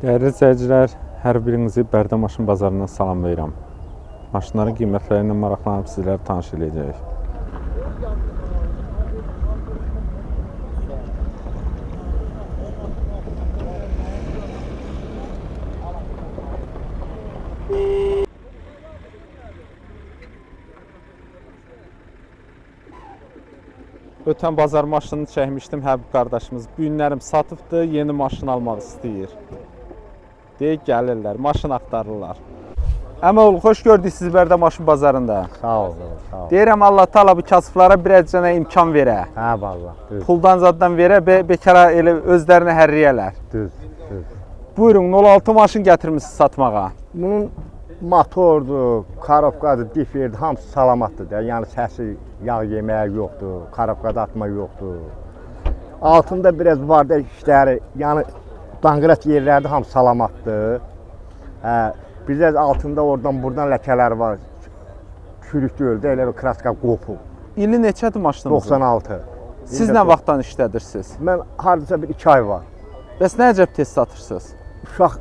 Dəyərli izləyicilər, hər birinizi Bərdə maşın bazarından salamlayıram. Maşınların qiymətləri ilə maraqlanıb sizləri tanış edəcəyik. Ötən bazar maşını çəkmişdim, Həbib qardaşımız. Bu günlərim satıbdır, yeni maşın almaq istəyir. Deyək gəlirlər, maşın axtarırlar. Əməoğlu, xoş gördük sizi Bərdə maşın bazarında. Sağ ol, sağ ol. Deyirəm Allah Taala bu kasıblara birəcənə imkan verə. Hə, vallahi, düz. Puldan zaddan verə, bekara elə özlərini hərriyələr. Düz. Buyurun, 06 maşın gətirmişsiniz satmağa. Bunun motordur, karobkadır, diferdir, hamısı salamatdır da. Yəni səsi, yağ yeməyi yoxdur, karobkada atma yoxdur. Altında biraz var da işləri, yəni danqırat yerlərdə hamısı salamatdır. Hə, bir də altında oradan-buradan ləkələr var. Çürük deyil də, elə bir kraska qopub. İli neçədir maşınınızın? 96. Siz nə vaxtdan işlədirsiniz? Mən hardasa bir 2 ay var. Bəs nə əcəb tez satırsınız? Uşaq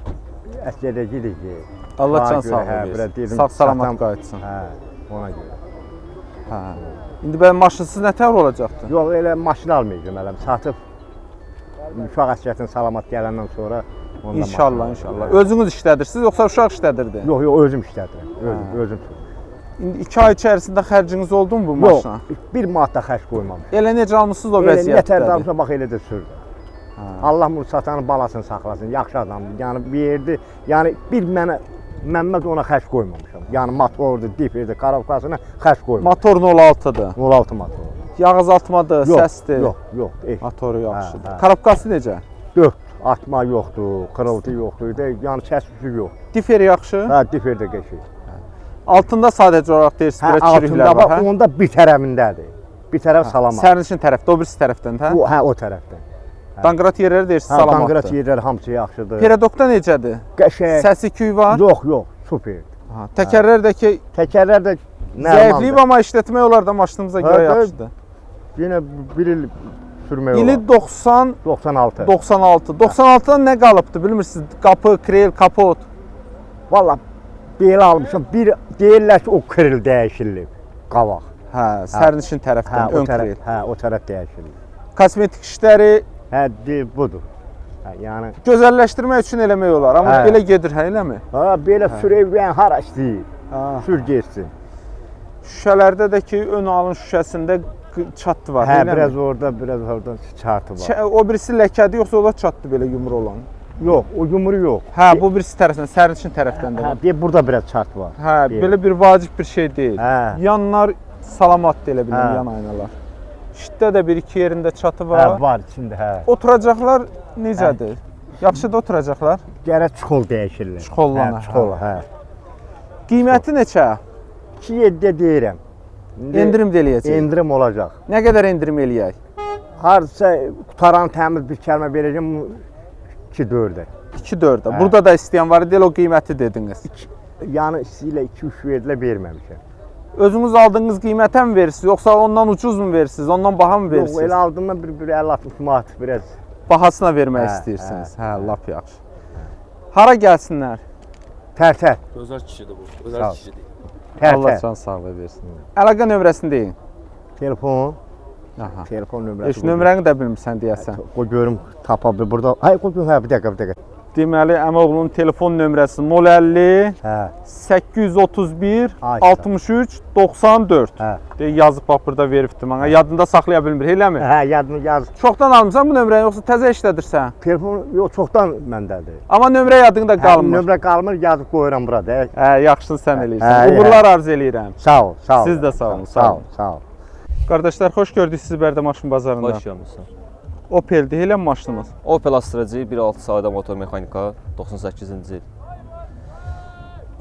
əsgərə gedir ki. Allah can sağlığı versin. Sağ-salamat qayıtsın. Hə, ona görə. Hə. İndi bəli maşınsız nə təhər olacaqdı? Yox, elə maşın almayacağım elə. Satıb uşaq əsgəriyyətin salamat gələndən sonra ondan İnşallah. Özünüz işlədirsiniz yoxsa uşaq işlədirdi? Yox, özüm işlədirəm. Özüm. İndi 2 ay içərisində xərciniz oldu mu bu maşına? Yox, 1 manat da xərc qoymamışam. Elə necə almısınız o vəziyyətdə? Elə nətər almışam, bax elə də sürdü. Allah bunu satanın balasını saxlasın, yaxşı adamdır. Yəni verdi, yəni bir Məmməd ona xərc qoymamışam. Yəni motordur, diferdir, karobkasına xərc qoymamışam. Motor 06-dır. 06 motor. Yağ azaltmadır, səsdir. Yox. Motoru yaxşıdır. Karobkası necə? 4 atma yoxdur, qırıltı yoxdur, yəni səs küçük yoxdur. Difer yaxşı? Hə, difer də qəşəng. Altında sadəcə olaraq deyirsiz, bir çürüklər var, hə? Onda bir tərəfindədir. Bir tərəf salamat. Sərnişin tərəfdə, o birisi tərəfdən, hə? Hə, o tərəfdən. Danqırat yerləri deyirsiz, salamatdır. Danqırat yerləri hamısı yaxşıdır. Peredokda necədir? Qəşəng. Səsi küy var? Yox, superdir. Təkərlərdəki Təkərlər də zəifliyib, amma işlətmək olar da maşınımıza görə yaxşıdır. Yenə bir il sürmək olar. İli 96. 96. 96-dan nə qalıbdı, bilmirsiniz? Qapı, krel, kapot. Valla belə almışam. Bir deyirlər ki, o krel dəyişilib. Qavaq. Hə, sərnişin tərəfdən, ön krel. Hə, o tərəf dəyişilib. Kosmetik işləri budur. Hə, yəni gözəlləşdirmək üçün eləmək olar, amma belə gedir, hə, eləmi? Hə, belə sürəyən hara istəyir. Sür getsin. Şüşələrdə də ki, ön alın şüşəsində çatdı var, eləmi? Hə, biraz orada çatı var. O birisi ləkədir, yoxsa o da çatdı belə yumru olan? Yox, o yumru yox. Hə, bu birisi tərəfdən, sərnişin tərəfdən də var. Hə, burada biraz çat var. Hə, belə bir vacib bir şey deyil. Yanlar salamatdır, elə bilin, yan aynalar. Şitdə də bir-iki yerində çatı var. Hə, var içində, hə. Oturacaqlar necədir? Yaxşı da oturacaqlar? Gərək çuxol dəyişirlər. Çuxollana. Çuxol, hə. Qiyməti neçə? 2.7 deyirəm. Endirim də eləyəcək? Endirim olacaq. Nə qədər endirim eləyək? Hardasa qutaran təmiz bir kəlmə verəcəm 2.4-ə. 2.4-ə. Burada da istəyən var idi, o qiyməti dediniz. Yəni istəyirlə 2-3 verilə verməmişəm. Özünüz aldığınız qiymətə mi verirsiniz, yoxsa ondan ucuz mu verirsiniz, ondan baha mı verirsiniz? Yox, elə aldığımdan bir 50-60 manat biraz. Bahasına vermək istəyirsiniz. Hə, lap yaxşı. Hara gəlsinlər? Tərtər. Gözəl kişidir bu, gözəl kişidir. Allah can sağlığı versin. Əlaqə nömrəsini deyin. Telefon. Aha. Telefon nömrəsi. Heç nömrəni də bilmirsən deyəsən. Qoy görüm tapa bir burada. Hay, qoy görüm, bir dəqiqə. Deməli, Əməoğlunun telefon nömrəsi 050 831 63 94. Deyək, yazıb bax burada veribdi mənə. Yadında saxlaya bilmir, eləmi? Hə, yadını yaz. Çoxdan almısan bu nömrəni, yoxsa təzə işlədirsən? Telefon yox, çoxdan məndədir. Amma nömrə yadında qalmır. Nömrə qalmır, yazıb qoyuram burada. Hə, yaxşını sən eləyirsən. Uğurlar arzu eləyirəm. Sağ ol, sağ ol. Siz də sağ olun, sağ olun. Sağ ol. Qardaşlar, xoş gördük sizi Bərdə maşın bazarında. Xoş gəlmişsən. Opel'dir, elə maşınımız. Opel Astra-cı 1.6 sadə motor mexanika 98-ci il.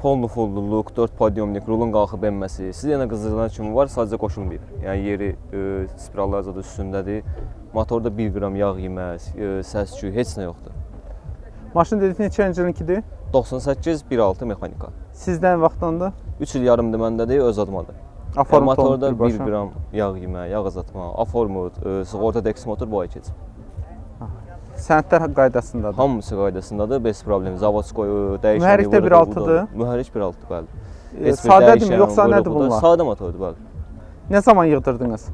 Polnu fullluq, 4 podyomnik, rulun qalxıb enməsi. Siz yenə qızdırılan kimi var, sadəcə qoşulmayıb. Yəni yeri spirallar zadı üstündədir. Motorda 1 qram yağ yeməz, səs-küy, heç nə yoxdur. Maşın dedik neçənci ilinkidir? 98 1.6 mexanika. Sizdən vaxtdandır? 3 il yarımdır məndədir, öz adımadır. Motorda 1 qram yağ yemə, yağ azaltma, aformut, sığorta deksi motor bu ay keçib. Sənədlər qaydasındadır. Hamısı qaydasındadır, bez problemi. Zavodskoy dəyişəni. Mühərrikdə 1.6-dır. Mühərrik 1.6, bəli. Sadədirmi, yoxsa nədir bunlar? Sadə motordur, bəli. Nə zaman yığdırdınız?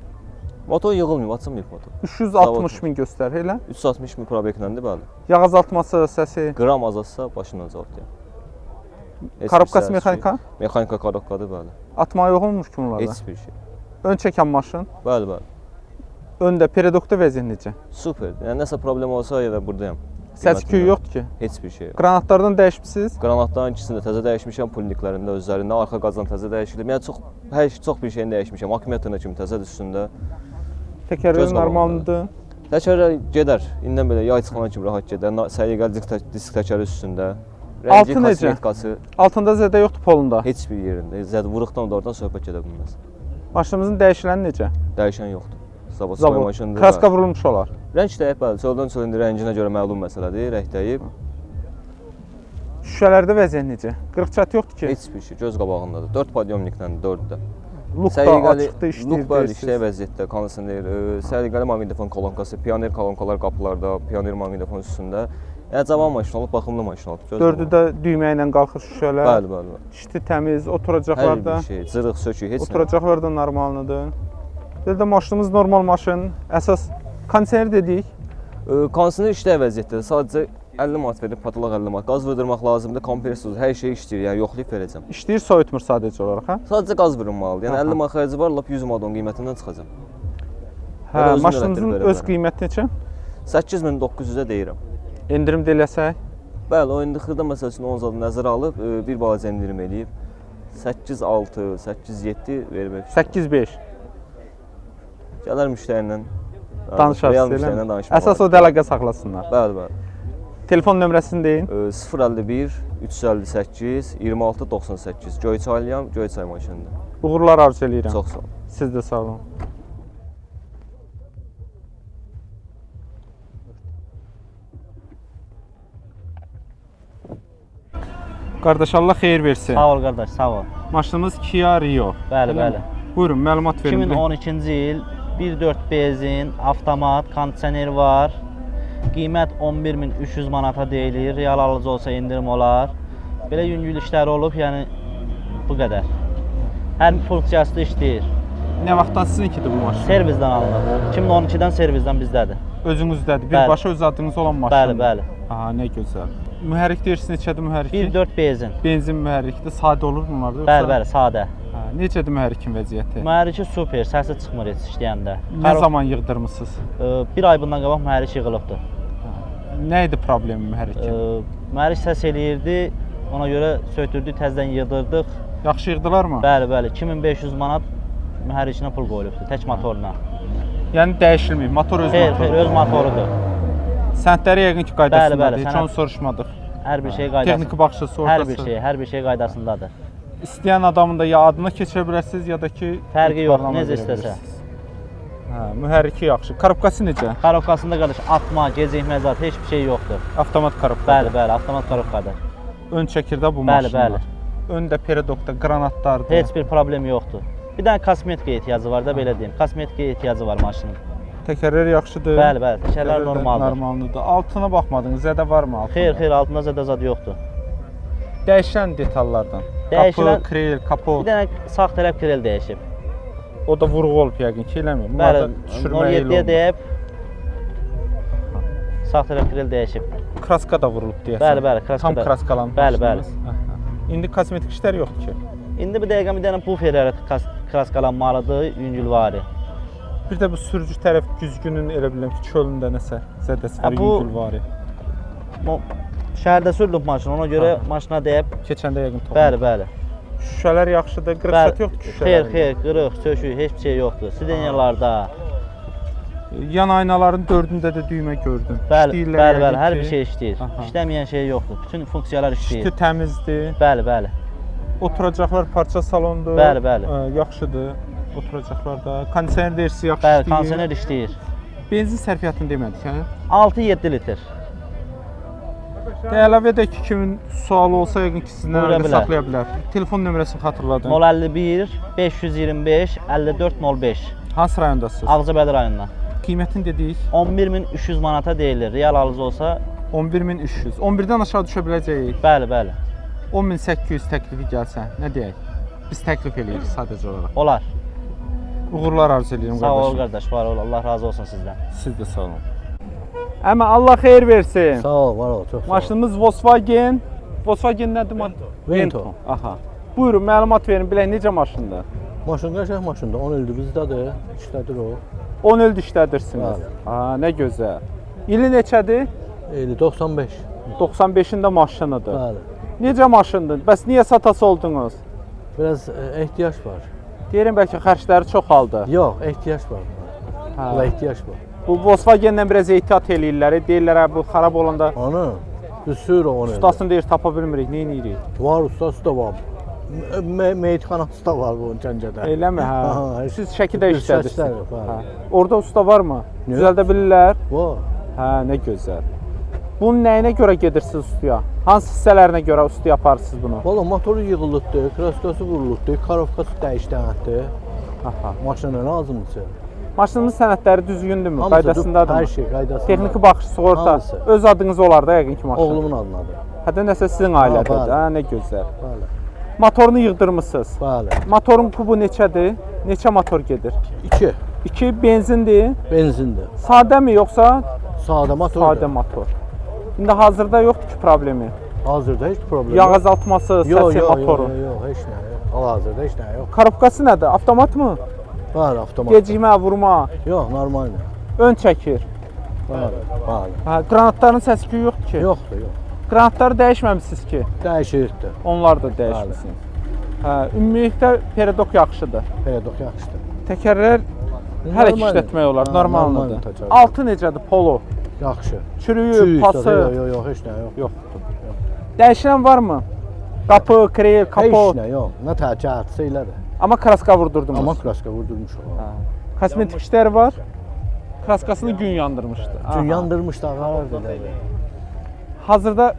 Motor yığılmıyor, açılmıyor motor. 360 min göstərir, elə? 360 min probektəndir, bəli. Yağ azaltması səsi, Qram azalsa başından azaltıyor. korobkası mexanika, Mexanika korobkadır, bəli. atma yox olmuş ki bunlarda? Heç bir şey. Ön çəkən maşın, Bəli, bəli. öndə periodokda vəziyyət necə? Super. Yəni nəsə problem olsa yenə buradayam. Səs-küyü yoxdur ki. Heç bir şey yox. Qranatlardan dəyişmisiniz? Qranatların ikisini də təzə dəyişmişəm, pulniklərində özlərində, arxa qazan təzə dəyişilib. Yəni çox bir şeyini dəyişmişəm. Akkumulyatoruna kimi təzədir üstündə. Təkərləri normaldır. Təkərlər gedər. İndən belə yay çıxana kimi rahat gedər. Səliqəli disk təkəri üstündə. Altı necə? Kosmetikası Altında zədə yoxdur polunda. heç bir yerində. Zəd vuruqdan da oradan söhbət gedə bilməz. Maşınımızın dəyişiləni necə? Dəyişən yoxdur. Zavodskoy maşındır. Kraska vurulmuş olar. Rəng dəyib, bəli. Çöldən çölündə rənginə görə məlum məsələdir. Rəng dəyib. Şüşələrdə vəziyyət necə? Qırıq-çat yoxdur ki. Heç bir şey. Göz qabağındadır. 4 podyomnikdən 4-də. Luk da açıqda işləyir. Luk bəli, işləyə vəziyyətdə, kondisioner, səliqəli maqnitofon kolonkası, pioner kolonkalar qapılarda, pioner maqnitofon üstündə. Yəni cavan maşın olub, baxımlı maşın olub. Dördü də düymə ilə qalxır şüşələr. Bəli, bəli. İşte təmiz, Hər oturacaqlarda. bir şey, cırıq, sökük, heç nə. Oturacaqlar da normaldır. Bir də maşınımız normal maşın. Əsas kondisioner dedik. Kondisioner işləyə vəziyyətdədir. Sadəcə 50 manat verib, patolaq 50 manat. Qaz vurdurmaq lazımdır, kompresor, hər şey işləyir, yəni yoxlayıb verəcəm. İşləyir, soyutmur sadəcə olaraq, hə? Sadəcə qaz vurulmalıdır. Yəni 50 manat xərci var, lap 100 manat onun qiymətindən çıxacaq. Hə, özüm maşınımızın öyrətdirib öz qiyməti neçə? 8900-ə deyirəm. Endirim də eləsək. Bəli, o indi xırda məsəl üçün onun zadı nəzərə alıb, bir balaca endirim eləyib. 8.6, 8.7 vermək. 8.5. Gələr müştəriylə Danışarsınız, müştəriylə elə? danışmaq. Əsas o əlaqə saxlasınlar. Bəli, bəli. Telefon nömrəsini deyin. 051 358 26 98. Göyçaylıyam, Göyçay maşınıdır. Uğurlar arzu eləyirəm. Çox sağ olun. Siz də sağ olun. Qardaş, Allah xeyir versin. Sağ ol qardaş, sağ ol. Maşınımız Kia Rio. Bəli, Eləmi? bəli. Buyurun, məlumat verin. 2012-ci il 1.4 benzin, avtomat, kondisioner var. Qiymət 11.300 manata deyilir. Real alıcı olsa indirim olar. Belə yüngül işləri olub, yəni bu qədər. Hər funksiyası da işləyir. Nə vaxtdan sizinkidir bu maşın? Servizdən alınıb. 2012-dən servizdən bizdədir. Özünüzdədir. Bəli. Birbaşa öz adınız olan maşın. Bəli, bəli. Aha, nə gözəl. Mühərrik deyirsiz neçədir mühərrik? 1.4 benzin. Benzin mühərrikdir. Sadə olur bunlar da? Bəli, bəli, sadə. Hə, necədir mühərrikin vəziyyəti? Mühərriki super, səsi çıxmır heç işləyəndə. Nə zaman yığdırmısınız? Bir ay bundan qabaq mühərrik yığılıbdı. Nə idi problemi mühərrikin? Mühərrik səs eləyirdi. Ona görə söktürdük, təzədən yığdırdıq. Yaxşı yığdılarmı? Bəli, bəli. 2500 manat mühərrikinə pul qoyulubdur, tək motoruna. Yəni dəyişilməyib, motor öz Xeyr, motoru. xeyr, öz motorudur. Səntləri yəqin ki qaydasındadır. Bəli, bəli, Heç sənəd- onu soruşmadıq. Hər bir şey qaydasında. Texniki baxışı, sorğusu. Hər bir şey qaydasındadır. İstəyən adamın da ya adına keçirə bilərsiniz ya da ki Fərqi yox, etibarnamə necə verə istəsə. bilirsiniz. Hə, mühərriki yaxşı. Korobkası necə? Korobkasında qardaş atma, gecikmə zat heç bir şey yoxdur. Avtomat korobka. Bəli, bəli, avtomat korobkadır. Ön çəkirdə bu Bəli, maşınlar. bəli. Öndə periodokda qranatlardır. Heç bir problem yoxdur. Bir dənə kosmetika ehtiyacı var da belə deyim. Kosmetika ehtiyacı var maşının. Təkərlər yaxşıdır. Bəli, bəli, təkərlər Təkərlər də normaldır. Normaldır. Altına baxmadınız, zədə varmı altında? Xeyr, xeyr, altında zədə zad yoxdur. Dəyişən detallardan. Dəyişilən- Qapı, krel, kapot. Bir dənə sağ tərəf krel dəyişib. O da vurğu olub yəqin ki, eləmi? Bəli, Bunlarda düşürmə 07-yə deyib sağ tərəf krel dəyişib. Kraska da vurulub deyəsən. Bəli, bəli, kraska Tam da- kraskalanmış. Bəli, bəli. İndi kosmetik işlər yoxdur ki. İndi bir dəqiqə bir dənə buferlərə kraskalanmalıdır, yüngülvari. Bir də bu sürücü tərəf güzgünün elə bilirəm ki, çölündə nəsə zədəsi var, Ha, bu- yüngül var. Şəhərdə sürülüb maşın, ona görə maşına dəyib. Keçəndə yəqin toxunub. Bəli, bəli. Şüşələr yaxşıdır, qırıq-çat yoxdur ki Xeyr, şüşələrin. xeyr, qırıq, sökük, heç bir şey yoxdur. Sidenyalarda. Yan aynaların dördündə də düymə gördüm. Bəli, İşləyirlər bəli, yəqin bəli, hər ki. bir şey işləyir. Aha. İşləməyən şey yoxdur. Bütün funksiyalar İşti işləyir. təmizdir. Bəli, bəli. Oturacaqlar parça salondur. Bəli, bəli. Yaxşıdır. Oturacaqlarda. Kondisioner deyirsiz yaxşı Bəli, işləyir. kondisioner işləyir. Benzin sərfiyyatını demədik, hə? 6-7 litr. Əlavə edək ki, kimin sualı olsa yəqin ki, sizdən Buyura əlaqə bilər. saxlaya bilər. Telefon nömrəsini xatırladın. 051 525 54 05. Hansı rayondasınız? Ağcabədi rayonundan. Qiymətini dedik. 11300 manata deyilir. Real alıcı olsa 11300. 11-dən aşağı düşə biləcəyik. bəli, bəli. 10800 təklifi gəlsə, nə deyək? Biz təklif eləyirik sadəcə olaraq. Olar. Uğurlar arzu edirəm Sağ ol qardaşım. qardaş, var ol. Allah razı olsun sizdən. Siz də sağ olun. Əmə Allah xeyir versin. Sağ ol, var ol, çox sağ ol. Maşınımız Volkswagen. Volkswagen nədir? Vento. Aha. Buyurun, məlumat verin, bilək necə maşındır? Maşın qəşəng maşındır, 10 ildir bizdədir, işlədir o. 10 ildir işlədirsiniz. Bəli. Ha, nə gözəl. İli neçədir? 95. 95-də maşınıdır. Bəli. Necə maşındır? Bəs niyə satası oldunuz? Biraz ehtiyac var. Deyirəm bəlkə xərcləri çoxaldı. Yox, ehtiyac var. Hə. Buna ehtiyac var. Bu Volkswagen-dən biraz ehtiyat eləyirlər. Deyirlər hə, bu xarab olanda Onu biz sürü 10 ildir. ustasını deyir tapa bilmirik. Nə edirik? Var, ustası da var. Meyitxanası da var bunun Gəncədə. Eləmi? Hə. Aha, Siz Şəkidə biz işlədirsiniz. Şəkidə, bəli. Hə. Orada usta varmı? Yox. Düzəldə bilirlər. Var. Hə, nə gözəl. Bunun nəyinə görə gedirsiniz ustaya? Hansı hissələrinə görə usta yaparsınız bunu? Valla motoru yığılıbdır, kraskası vurulubdur, karovkası dəyişdəndir. Aha. Maşına lazımdır. Maşının sənədləri düzgündürmü? Hamısı Qaydasındadırmı? Hər şey qaydasında. Texniki baxış, sığorta. Hamısı. Öz adınız olar da yəqin ki maşın. Oğlumun adınadır. Hətta nəsə sizin ailədədir. bəli. Hə, nə gözəl. Bəli. Motorunu yığdırmısınız. Bəli. Motorun kubu neçədir? Neçə motor gedir? 2 2 benzindir. benzindir. Sadəmi yoxsa Sadə motor. sadə motor? İndi hazırda yoxdur ki problemi. Hazırda heç problem Yağ yox. azaltması, Yox, səsi yox, motoru. yox, yox, heç nə yox. Hal-hazırda heç nə yox. Korobkası nədir? Avtomat mı? Bəli, avtomat. Gecikmə, vurma, Yox, normaldır. ön çəkir. Bəli, bəli. Hə, qranatların səs-küyü yoxdur ki. Yoxdur, yox. Qranatları dəyişməmisiniz ki. Dəyişirdi. Onlar da dəyişmisiniz. Hə, ümumilikdə peredok yaxşıdır. Pedok yaxşıdır. Təkərlər hələ ki Normaldır. işlətmək olar, Hə, normaldır. normaldır təkərlər. Altı necədir? Polo, Yaxşı. çürüyü, Yox, pası yox, yox, heç nə yox. yoxdur. Dəyişən varmı? Qapı, krel, Heç kapot. nə yox. Nə təkərdirsə elədir. Amma kraska vurdurdunuz. Amma kraska vurdurmuş o. Hə. Kosmetik işləri var. Kraskasını gün yandırmışdı. Aha. Gün yandırmış da ağardı da. Hazırda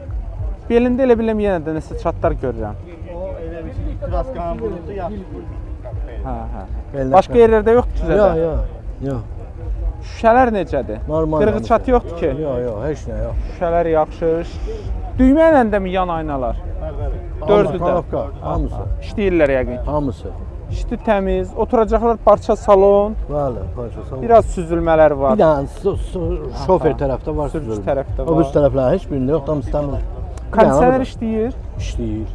belində elə biləm yenə də nəsə çatlar görürəm. Kraskanın vuruldu ya. Hə, hə. Bellə- Başqa yerlərdə yoxdur ki Yox, zədə. yox. Yox. Şüşələr necədir? Normal. Qırğı çatı yoxdur ki. Yox, yox, heç nə yox. Şüşələr yaxşı. Düymə ilə də mi yan aynalar? Dördü də. Korobka, hamısı. İşləyirlər yəqin. Hamısı. İşdi təmiz, oturacaqlar parça salon, Bəli, parçası. biraz süzülmələr var. Bir dənə şofer Aha. tərəfdə var. Sürücü süzülmə. tərəfdə O var. üst tərəflərin heç birində yox, tam istəmir. Kondisioner işləyir. işləyir.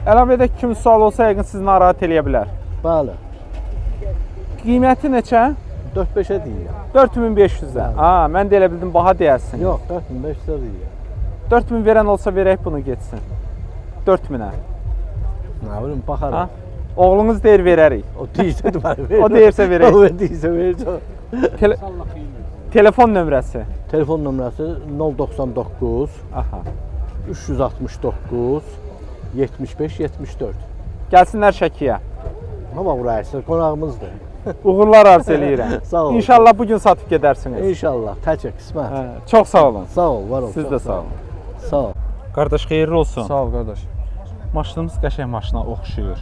Əlavə edək ki, kimi sual olsa yəqin sizi narahat eləyə bilər. Bəli. Qiyməti neçə? 4-5-ə deyirəm. 4500-ə. Ha, mən də elə bildim baha deyərsin. Yox, 4500-ə deyirəm. 4000 verən olsa verək bunu getsin. 4000-ə. Nə bilim, Ha? baxarım. Oğlunuz deyir verərik. O deyirsə də mən verəcəm. O deyirsə verək. O deyirsə verəcəm. Tele telefon nömrəsi. Telefon nömrəsi 099 Aha. 369 75 74. Gəlsinlər Şəkiyə. Amma burası qonağımızdır. Uğurlar arzu eləyirəm. Sağ olun. İnşallah bu gün satıb gedərsiniz. İnşallah, təcə qismət. Hə, çox sağ olun. Sağ ol, var ol. Siz çox də sağ olun. Sağ ol. Qardaş xeyirli olsun. Sağ ol qardaş. Maşınımız qəşəng maşına oxşuyur.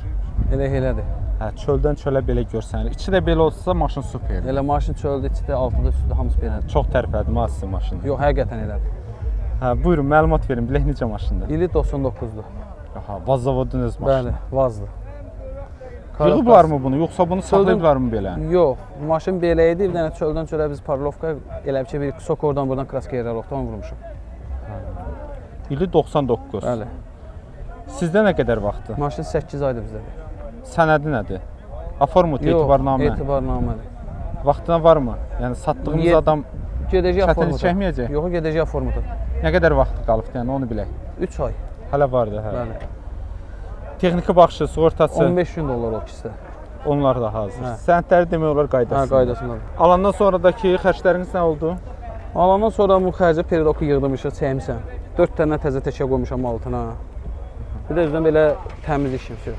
Elədir. Hə, çöldən çölə belə görsənir. İçi də belə olsa maşın superdir. Elə maşın çöldə, içdə, altında, üstdə hamısı belədir. Çox tərpədim ha sizin maşını. Yox, həqiqətən elədir. Hə, buyurun məlumat verin. Bilək necə maşındır? İli 99-dur. Aha, Vazavodun öz maşını. Bəli, vazdır. Yığıblar mı bunu, yoxsa bunu saxlayıblar mı belə? Yox, maşın belə idi. Bir dənə çöldən çölə biz parlovka, elə bir şey bir sok oradan buradan kraska yerə loxdan vurmuşuq. İli 99. Bəli. Sizdə nə qədər vaxtdır? Maşın 8 aydır bizdədir. Sənədi nədir? Aformut, Yox, etibarnamə. etibarnamədir. Vaxtına varmı? Yəni satdığımız Yet- adam Gedəcək çətinlik formuta. çəkməyəcək? Yox, gedəcək formuta. Nə qədər vaxtı qalıbdı, yəni onu bilək. 3 ay. Hələ vardı, hə. Bəli. Texniki baxışı, sığortası, 15 gün dollar o ikisi də. onlar da hazır. Hə. Sənədləri demək olar Hə, qaydasında. qaydasındadır. Alandan sonradakı xərcləriniz nə oldu? Alandan sonra bu xərci periyodu yığdırmışıq, çəkmişəm. 4 dənə təzə təşə qoymuşam altına. Bir də özdən belə təmiz işim sür.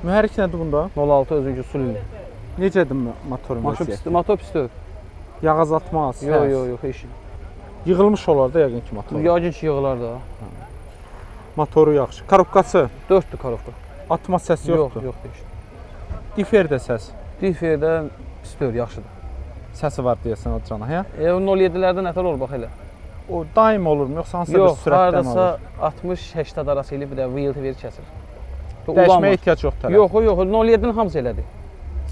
Mühərrik nədir bunda? 06 özünkü sulini. Necədir motorun Maşın vəziyyəti? pisdir, motor pisdir. Yağ azaltma, səs. Yox, heç. Yığılmış olar da yəqin ki motor. Yağın ki yığılar da. Motoru yaxşı. Korobkası, 4'dür korobka. atma səsi yoxdur. Yox, heç. Difer də səs. Diferdə pisdir, yaxşıdır. Səsi var deyəsən o cana, hə? O 07-lərdə nətər olur bax elə. O daim olurmu yoxsa hansısa bir Yox, sürətdən hardasa olur? 60-80 arası ilə bir də wheel ver kəsir. Dəyişməyə ehtiyac yoxdur. Yox, yox, 07-nin hamısı elədir.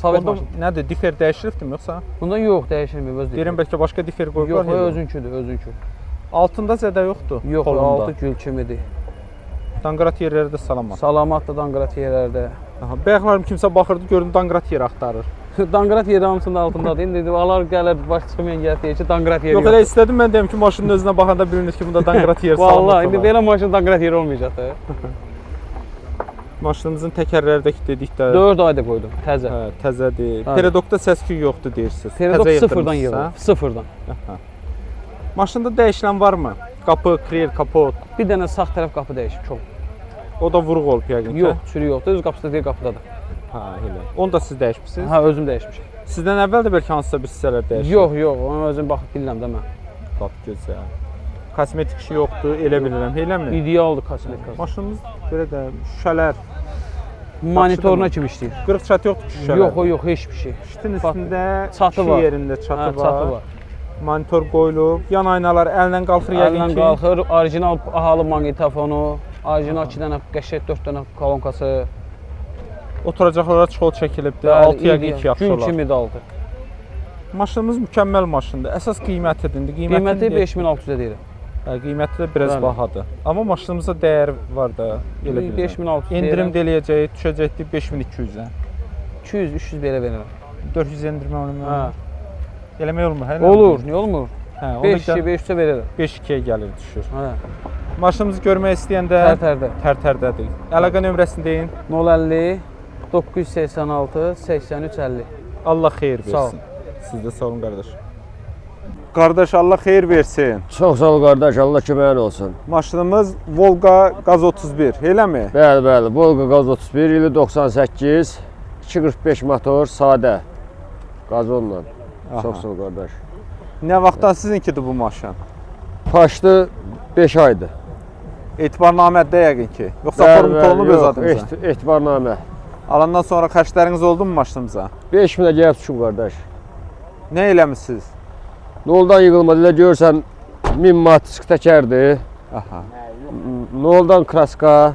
Sovet Onda maşını. nədir? Difer dəyişilibdimi yoxsa? Bundan yox, dəyişilmir, öz Deyirəm bəlkə başqa difer qoyublar. Yox, yox. özünküdür, özünkü. Altında zədə yoxdur. Yox, kolunda. altı gül kimidir. Danqrat yerləri də salamat. Salamat da danqrat yerlərdə. Aha, bayaqlarım kimsə baxırdı, gördüm danqrat yeri axtarır. Danqrat yeri hamısının altındadır. İndi dedi, alar gələr, baş çıxmayan gəlir deyir ki, danqrat yeri Yox, elə istədim mən deyim ki, maşının özünə baxanda bilinir ki, bunda danqrat yeri salamat olar. Vallahi, indi belə maşın danqrat yeri olmayacaq da. Maşınımızın təkərlərdəki dedikdə 4 ayda qoydum, təzə. hə, təzədir. Hə. Peredokda səs-küy yoxdur deyirsiniz. Peredok Təzə sıfırdan yığdırmısınız, yığılıb, hə? sıfırdan. Maşında dəyişilən varmı? Qapı, kril, kapot. Bir dənə sağ tərəf qapı dəyişib, çox. O da vuruq olub yəqin ki. Yox, çürük yoxdur, öz qapısı da deyil qapıdadır. Ha, elə. Onu da siz dəyişmisiniz? Hə, özüm dəyişmişəm. Sizdən əvvəl də bəlkə hansısa bir hissələr dəyişib. Yox, yox, onu özüm baxıb bilirəm də mən. Lap gözəl. Kosmetik işi yoxdur, elə bilirəm, eləmi? İdealdır kosmetika. Maşınımız belə də şüşələr, Monitoruna kimi işləyir. qırıq çat yoxdur ki şüşələr. Yox, o yox, heç bir şey. Şitin üstündə Çatı iki var. yerində çatı Hə, var. çatı var. Monitor qoyulub, yan aynalar əllə qalxır yəqin Əllə ki. qalxır, orijinal ahalı maqnitofonu, orijinal 2 dənə qəşəng 4 dənə kolonkası. Oturacaqlara çxol çəkilibdir. Altı yəqin ki yaxşı Gül olar. kimi daldı. Maşınımız mükəmməl maşındır. Əsas qiymətidir. Qiyməti 5600-ə deyirəm. Hə, qiyməti də biraz Bəli. bahadır. Amma maşınımızda dəyər var da, elə bilirəm. 5600 endirim deyirəm. də eləyəcək, düşəcəkdir 5200-ə. 200-300 belə verirəm. 400 endirmə olmur. Hə. Eləmək olmur, hə? Olur, niyə olmur? Hə, 5-2-500-ə verirəm. 5-2-yə gəlir düşür. Hə. Maşınımızı görmək istəyəndə Tərtərdə. Tərtərdədir. Əlaqə nömrəsini deyin. 050 986 83 50. Allah xeyir Sağ ol. versin. Siz də sağ olun qardaş. Qardaş Allah xeyir versin. Çox sağ ol qardaş, Allah köməyin olsun. Maşınımız Volga Qaz 31, eləmi? Bəli, bəli, Volga Qaz 31 ili 98, 245 motor, sadə. Qazonla. Aha. Çox sağ ol qardaş. Nə vaxtdan sizinkidir bu maşın? Paşdı 5 aydır. Etibarnamədə yəqin ki. Yoxsa Bəli, form bəli, olunub öz yox, adınıza? etibarnamə. Alandan sonra xərcləriniz oldu mu maşınımıza? 5000-ə gəlib çıxım qardaş. Nə eləmisiniz? Noldan yığılmadı, elə görsən 1000 mat sıx təkərdir. Aha. Noldan kraska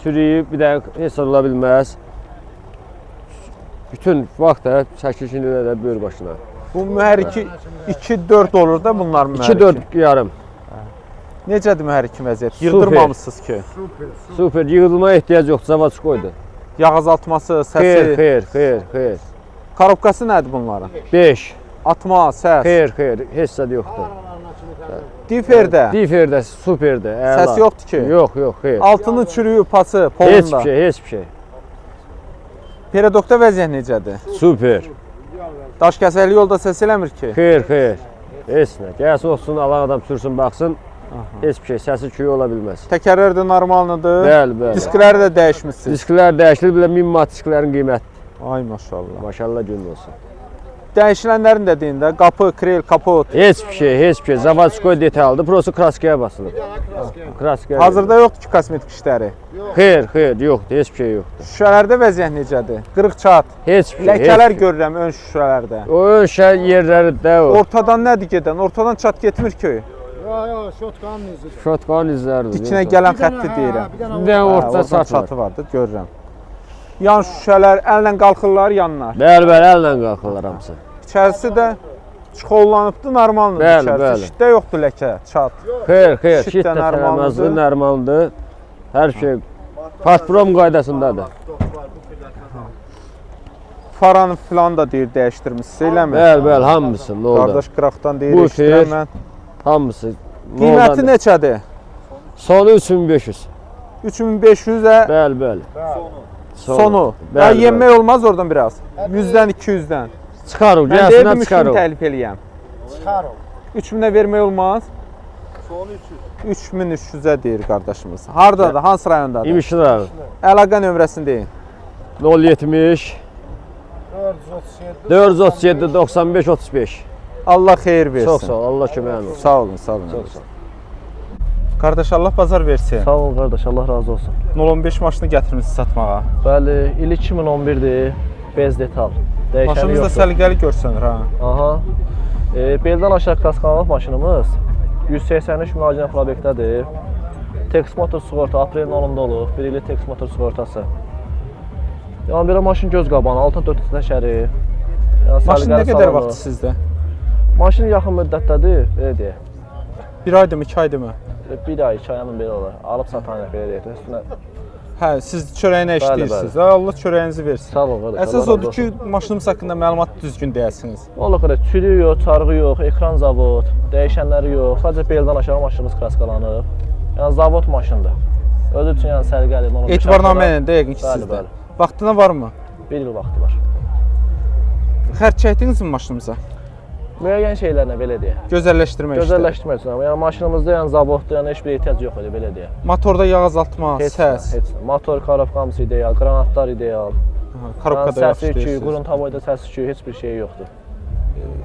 sürüyüb, bir də heç ola bilməz. Bütün vaxt da çəkilişini də böyür başına. Bu mühərriki 2-4 olur da bunlar mühərriki. 2-4 yarım. Necədir mühərrikin vəziyyəti? Super. Yığdırmamısınız ki? Super, yığılmaya ehtiyac yoxdur, zavod qoydu. Yağ azaltması, Xeyr, səsi. xeyr. Korobkası nədir bunların? 5. Atma, səs. Xeyr, heç zəd yoxdur. Diferdə. Diferdə, superdə, əla. Səs yoxdur ki? Yox, xeyr. Altının çürüyü, pası, Heç polunda. bir şey. Peredokda vəziyyət necədir? Super. Daş kəsəkli yolda səs eləmir ki? Xeyr. Heç nə. Gəlsin olsun, alan adam sürsün, baxsın. Heç bir şey, səsi küyü ola bilməz. Təkərlər də normaldır. Bəli. Diskləri də dəyişmişsiniz. Disklər dəyişilir, bilə 1000 mat disklərin qiyməti. Ay maşallah. Maşallah gün olsun. Dəyişilənlərin də deyin də, qapı, krel, kapot. Heç bir şey. Zavodskoy detaldır, prosu kraskaya basılıb. Kraskaya. Hazırda yoxdur ki kosmetik işləri. Xeyr, yoxdur, heç bir şey yoxdur. Şüşələrdə vəziyyət necədir? Qırıq çat, Heç bir şey. ləkələr görürəm ön şüşələrdə. O ön şəhər yerləri də o. Ortadan nədir gedən? Ortadan çat getmir ki. Şotqanın izləridir. İçinə gələn xətti deyirəm. Bir dənə ortada Oradan çat var. çatı vardı, görürəm. Yan şüşələr əllə qalxırlar yanlar. Bəli, əllə qalxırlar hamısı. İçərisi də çuxollanıbdı, normaldır Bəli, içərisi. bəli. Şitdə yoxdur ləkə, çat. Xeyr, Şit də şit də normaldır. normaldır. Hər şey patprom qaydasındadır. Faranı filan da deyir dəyişdirmisiniz, eləmi? Bəli, hamısı nə oldu? Qardaş qıraqdan deyir, Bu eşidirəm şey- mən. Hamısı. Qiyməti neçədir? Sonu 3500. 3500-ə Bəli. sonu. Bəli, Ya yenmək olmaz oradan biraz. 100-dən 200-dən. Çıxar o, Mən gəlsinə deyirdim 3000 çıxar o. təklif eləyəm. Çıxar o. 3000-ə vermək olmaz. Sonu 300. 3300-ə deyir qardaşımız. Hardadır? Hansı rayondadır? İmişlər. Əlaqə nömrəsini deyin. 070 437 95 35. Allah xeyir versin. Çox sağ ol, Allah köməyin olsun. Sağ olun, sağ olun. Çox sağ ol. Qardaş Allah bazar versin. Sağ ol qardaş, Allah razı olsun. 015 maşını gətirmisiniz satmağa. Bəli, il 2011-dir. bez detal. Dəyişəni Maşınınız da yoxdur. səliqəli görsənir ha. Aha. Beldən aşağı kaskalanıb maşınımız 183 müalicə probektədir. Tex motor sığorta aprelin 10-da olub. 1 illik Tex motor sığortası. Yəni belə maşın göz qabağına, altın 4 nəşəri. Yəni Maşın nə səliqəli qədər salonu. vaxtı sizdə? Maşın yaxın müddətdədir, belə deyək. 1 aydır mı, 2 aydır mı? 1 ay, 2 ayın belə olar. Alıb satan belə deyək. Üstünə Hə, siz çörəyinə Bəli, işləyirsiniz. bəli. Ha, Allah çörəyinizi versin. sağ ol, qardaş. Əsas odur ki, maşınımız haqqında məlumat düzgün deyəsiniz. Valla qədər çürüyü yox, çarığı yox, ekran zavod, dəyişənləri yox. Sadəcə beldən aşağı maşınımız kraskalanıb. Yəni zavod maşındır. Özü üçün yəni səliqəli, normal. Etibarnamə ilə dəqiq ki Bəli, sizdə. bəli. Vaxtına varmı? 1 il vaxtı var. Xərc çəkdinizmi maşınımıza? Müəyyən şeylərlə belə deyək. Gözəlləşdirmə işləri. Gözəlləşdirmək üçün. Yəni maşınımızda yəni zavodda yəni heç bir ehtiyac yox idi, belə deyək. Motorda yağ azaltma, Heç səs. nə, heç nə. Motor karabkamız ideal, qranatlar ideal. Korobkada Yəni, yaxşı səsi küy, deyirsiniz. qurun tavoyda səsi küy, heç bir şey yoxdur.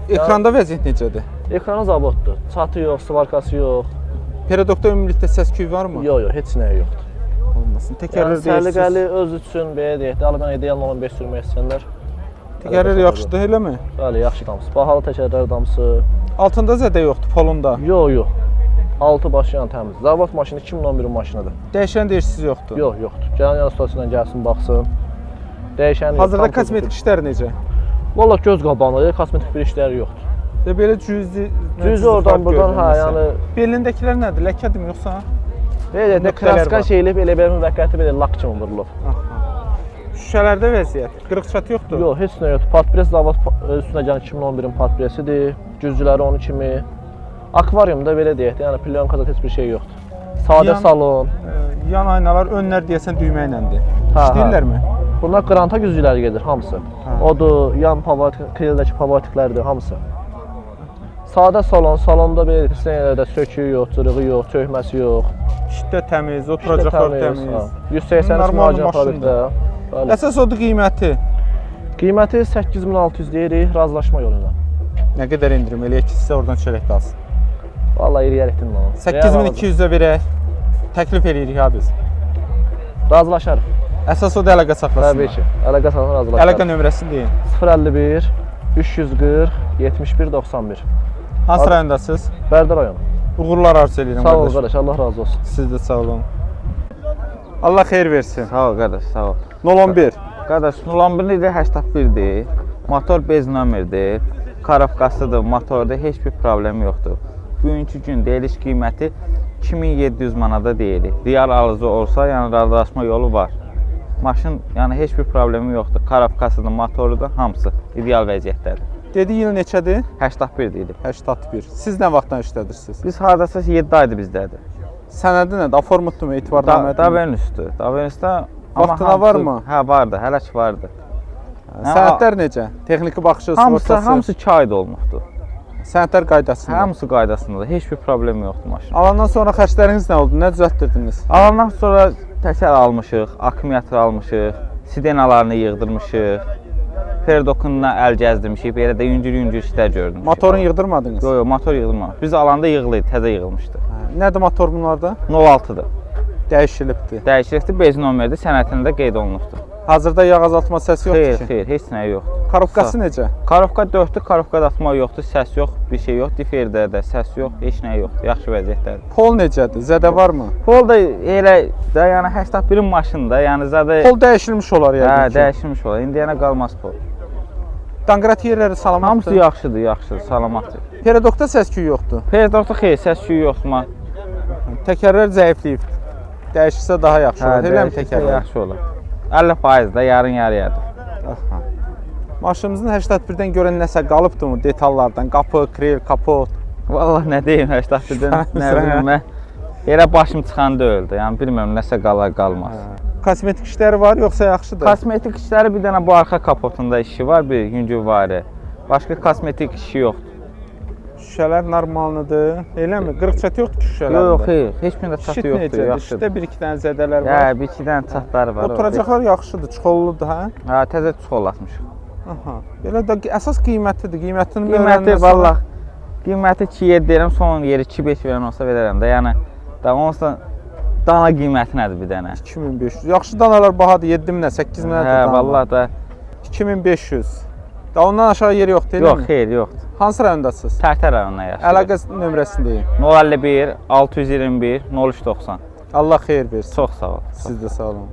Ekranda vəziyyət necədir? Ekranı zavoddur. Çatı yox, svarkası yox. Perodokda ümumilikdə səs küy varmı? Yox, yox, heç nəyi yoxdur. Olmasın. Yəni Təkərlər səliqəli deyirsiniz. öz üçün belə deyək də, alıb ideal 15 sürmək istəyənlər. Təkərlər yaxşıdır, eləmi? Bəli, yaxşı damsı. Bahalı təkərlər damsı. Altında zədə yoxdur, polunda. Yox, yox. Altı başı yəni təmiz. Zavod maşını 2011-in maşınıdır. Dəyişən deyirsiniz yoxdur. Yox, yoxdur. Gələn yan stasiyasından gəlsin, baxsın. Dəyişən yox. Hazırda tam kosmetik işlər necə? Valla göz qabağında kosmetik bir işləri yoxdur. Və belə cüzi Cüzi oradan buradan hə, yəni belindəkilər nədir? Ləkədir mi yoxsa? belə də Nöqtələr kraska var. şeylib elə belə müvəqqəti belə lak kimi vurulub. Şüşələrdə vəziyyət, qırıq-çatı yoxdur. Yox, heç nə yoxdur. Patpres zavod üstünə gələn 2011-in patpresidir. Güzgüləri onun kimi. Akvariumda belə deyək də, yəni plyonkada heç bir şey yoxdur. Sadə Yan- salon. Yan aynalar, önlər deyəsən düymə iləndir. Hə, İşləyirlərmi? Bunlar qranta güzgüləri gedir hamısı. Odur, yan pavatik, krildəki pavatiklərdir hamısı. Sadə salon, salonda belə deyək, sinirlərdə söküyü yox, cırığı yox, çökməsi yox. İşdə təmiz, oturacaqlar təmiz. 183 Normal müalicə maşındır. fabrikdə. Bəli. Əsas odur qiyməti. Qiyməti 8600 deyirik razılaşma yolu ilə. Nə qədər endirim eləyək ki, sizə oradan çörək qalsın. Vallahi eləyərəkdim onu. 8200-ə verək. Təklif eləyirik ha biz. Razılaşarıq. Əsas odur əlaqə saxlasınlar. Təbii ki. Əlaqə saxlasın razılaşarıq. Əlaqə nömrəsini deyin. 051 340 71 91. Hansı rayondasınız? Bərdə rayonu. Uğurlar arzu edirəm Sağ ol qardaş. qardaş, Allah razı olsun. Siz də sağ olun. Allah xeyir versin. Sağ ol qardaş, sağ ol. 011. Qardaş, 011-dir, 81-dir. Motor bez nömrədir. Karabkasıdır, motorda heç bir problem yoxdur. Bugünkü gün deyiliş qiyməti 2700 manata deyilir. Real alıcı olsa, yəni razılaşma yolu var. Maşın, yəni heç bir problemi yoxdur. Karabkasıdır, motorudur, hamısı ideal vəziyyətdədir. Dedi il neçədir? 81 deyilir. 81. Siz nə vaxtdan işlədirsiniz? Biz hardasa 7 aydır bizdədir. Sənədi nədir? Aformutdurmu, etibarnamədir? Davən üstü. Davən üstü. Vaxtına varmı? Hə, vardı, hələ ki vardı. Sənədlər necə? Texniki baxışı, sığortası? Hamısı 2 ayda olmuşdu. Sənədlər qaydasında? Hamısı qaydasındadır. Heç bir problem yoxdur maşın. Alandan sonra xərcləriniz nə oldu? Nə düzəltdirdiniz? Alandan sonra təkər almışıq, akkumulyator almışıq, sidenalarını yığdırmışıq, perdokundan əl gəzdirmişik, belə də yüngül-yüngül işlər gördüm. Motorun yığdırmadınız? Yox, motor yığdırmamışıq. Biz alanda yığılıydı, təzə yığılmışdı. Nədir motor bunlarda? 06-dır. Dəyişilibdir. Dəyişiklikdir, bez nömrədir, sənədində qeyd olunubdur. Hazırda yağ azaltma səsi yoxdur Xeyr, ki? xeyr, heç nə yoxdur. Korobkası necə? Karobka 4-dür, karobka atma yoxdur, səs yox, bir şey yox, diferdə də səs yox, heç nə yoxdur, yaxşı vəziyyətdədir. Pol necədir? Zədə varmı? Pol da elə də, yəni 81-in maşında, yəni zadə Pol dəyişilmiş olar hə, yəqin ki. dəyişilmiş olar. İndiyənə qalmaz pol. Danqrat yerləri salamatdır. Hamısı yaxşıdır, yaxşıdır, salamatdır. Perodokda səs-küy yoxdur. Perdokda xeyr, səs küyü yoxdur. Təkərlər zəifləyib. Dəyişirsə daha yaxşı olar. Eləmi təkərlər? Yaxşı olar. 50% da yarın yarıyadır. Aha. Maşınımızın 81-dən görən nəsə qalıbdımı detallardan? Qapı, kril, kapot. Vallahi nə deyim, 81-dən nə bilim mən. Elə başım çıxan deyildi. Yəni bilmirəm nəsə qalar qalmaz. Kosmetik işləri var yoxsa yaxşıdır? Kosmetik işləri bir dənə bu arxa kapotunda işi var, bir yüngül varı. Başqa kosmetik işi yoxdur. Şüşələr normaldır. Eləmi? Qırıq-çatı yoxdur ki şüşələrdə? Yox, xeyr, heç birində çatı Şit yoxdur, necədir? yaxşıdır. Şitdə bir-iki dənə zədələr Hə, var. bir-iki dənə çatları var. Oturacaqlar yaxşıdır, çuxolludur, hə? Hə, təzə çuxollatmışıq. Aha. Belə də əsas qiymətidir. Qiymətini Qiyməti vallah, qiyməti 2-7 deyirəm, son yeri 2-5 verən olsa verərəm də. Yəni da onsuz da dana qiyməti nədir bir dənə? 2500. Yaxşı danalar bahadır, 7000-ə, 8000-ə Hə, vallah da 2500. Da ondan aşağı yeri yoxdur, elə Yox, mi? xeyr, yoxdur. Hansı rayondasınız? Tərtər rayonuna yaşayır. Əlaqə nömrəsini deyin. 051 621 0390. Allah xeyir versin. Çox sağ ol. Siz də sağ olun.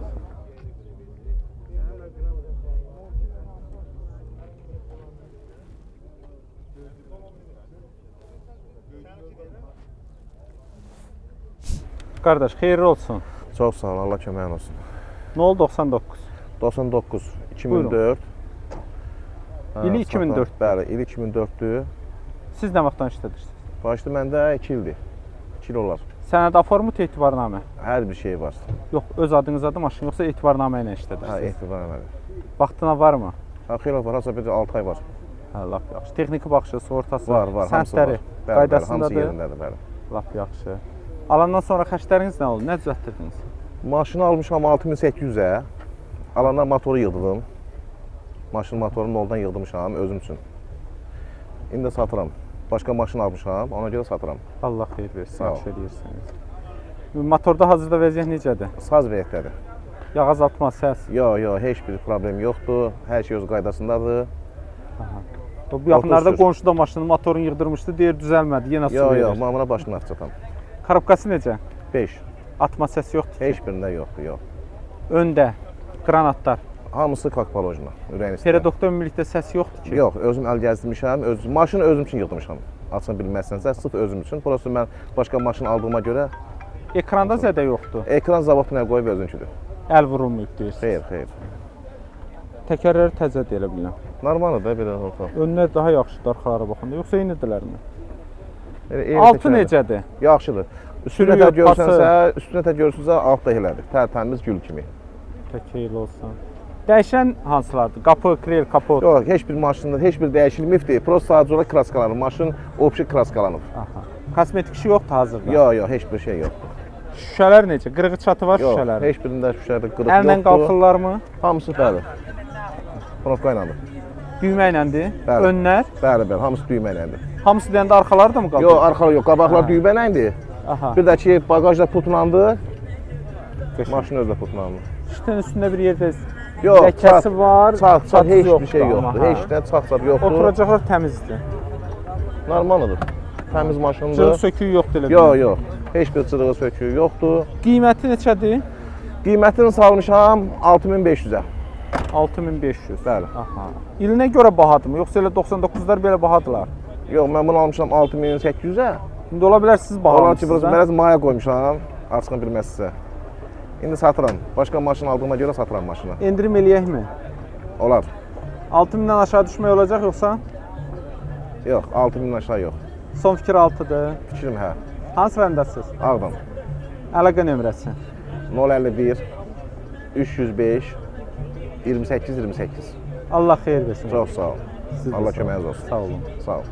Qardaş, xeyirli olsun. Çox sağ ol, Allah köməyin olsun. Nə oldu 99? 99, 2004. İli 2004. Bəli, ili 2004-dür. Siz nə vaxtdan işlədirsiniz? Başda məndə 2 ildir. 2 il olar. Sənəd formut etibarnamə. Hər bir şey var. Yox, öz adınızadır maşın, yoxsa etibarnamə ilə Hə, işlədirsiniz? etibar elədir. Vaxtına varmı? Hə, xeyli var, hasa bir 6 ay var. Hə, lap yaxşı. Texniki baxışı, sığortası, Var, hamısı var. səntləri Bəli, hamısı qaydasındadır. yerindədir, bəli. Lap yaxşı. Alandan sonra xərcləriniz nə oldu? Nə düzəltdirdiniz? Maşını almışam 6800-ə. Alandan motoru yığdım. Maşın motorunu noldan yığdırmışam özüm üçün. İndi satıram. Başqa maşın almışam, ona görə satıram. Allah xeyir versin, Sağ ol. yaxşı eləyirsiniz. Motorda hazırda vəziyyət necədir? Saz vəziyyətdədir. Yağ azaltma, səs. Yox, heç bir problem yoxdur. Hər şey öz qaydasındadır. Bu yaxınlarda Motor sür. qonşu da maşını, motorunu yığdırmışdı, deyir düzəlmədi, yenə su Yox, verir. mamına başını açacam. Karabkası necə? 5. Atma səsi yoxdur ki. Heç birində yoxdur, yox. Öndə, qranatlar. Hamısı kakpalojna, ürəyin üstə. Peredokta ümumilikdə səs yoxdur ki. Yox, özüm əl gəzdirmişəm, maşını özüm üçün yığdırmışam. Açını bilməzsənsə, sırf özüm üçün. Prosta mən başqa maşın aldığıma görə Ekranda zədə yoxdur. ekran zavoduna qoyub özünküdür. Əl vurulmayıb deyirsiniz. Xeyr. Təkərləri təzədir elə bilirəm. Normaldır da belə orta. Önlər daha yaxşıdır arxalara baxanda, yoxsa eynidirlərmi? Elə Altı təkərdir. necədir? Yaxşıdır. Üstünə Sürüyor, də görsənsə, alt da elədir. Tərtəmiz gül kimi. Təkəyli olsun. Dəyişən hansılardır? Qapı, krel, kapot. Yox, heç bir maşında heç bir dəyişilməyib deyil. Prosta sadəcə olaraq kraskalanıb. Maşın optik kraskalanıb. Aha. Kosmetik işi yoxdur hazırda. Yox, heç bir şey yoxdur. Şüşələr necə? Qırığı çatı var Yox, şüşələrin. heç birində şüşədə qırıq yoxdur. Əllə qalxırlarmı? Hamısı bəli. Proska ilədir. Düymə iləndir. Bəli. Önlər, Bəli, hamısı düymə ilədir. hamısı deyəndə arxaları da mı qalır? Yox, arxalar yox, qabaqlar düymə iləndir. Aha. Bir də ki, bagajda putlandı. Maşın özü də putlandı. Şüşənin üstündə bir yerdə Yox, ləkəsi var. çat, çatı heç bir yoxdur şey amma, yoxdur. ha. Heç nə çat yoxdur. Oturacaqlar təmizdir. Normaldır. Təmiz maşındır. Cırıq söküyü yoxdur elə. Yox. Heç bir cırığı söküyü yoxdur. Qiyməti neçədir? Qiymətini salmışam 6500-ə. 6500. Bəli. Aha. İlinə görə bahadırmı? Yoxsa elə 99'lar belə bahadılar? Yox, mən bunu almışam 6800-ə. İndi ola bilər siz Olar ki, bahalırsınız. biraz maya qoymuşam, açığını bilməzsə. İndi satıram. Başqa maşın aldığıma görə satıram maşını. Endirim eləyəkmi? Olar. 6000-dən aşağı düşmək olacaq yoxsa? Yox, 6000-dən aşağı yox. Son fikir 6-dır. Fikrim hə. Hansı rayondasınız? Ağdam. Əlaqə nömrəsi. 051 305 28. Allah xeyir versin. Çox sağ ol. Siz də Allah sağ olun. köməyiniz olsun. Sağ olun. Sağ ol.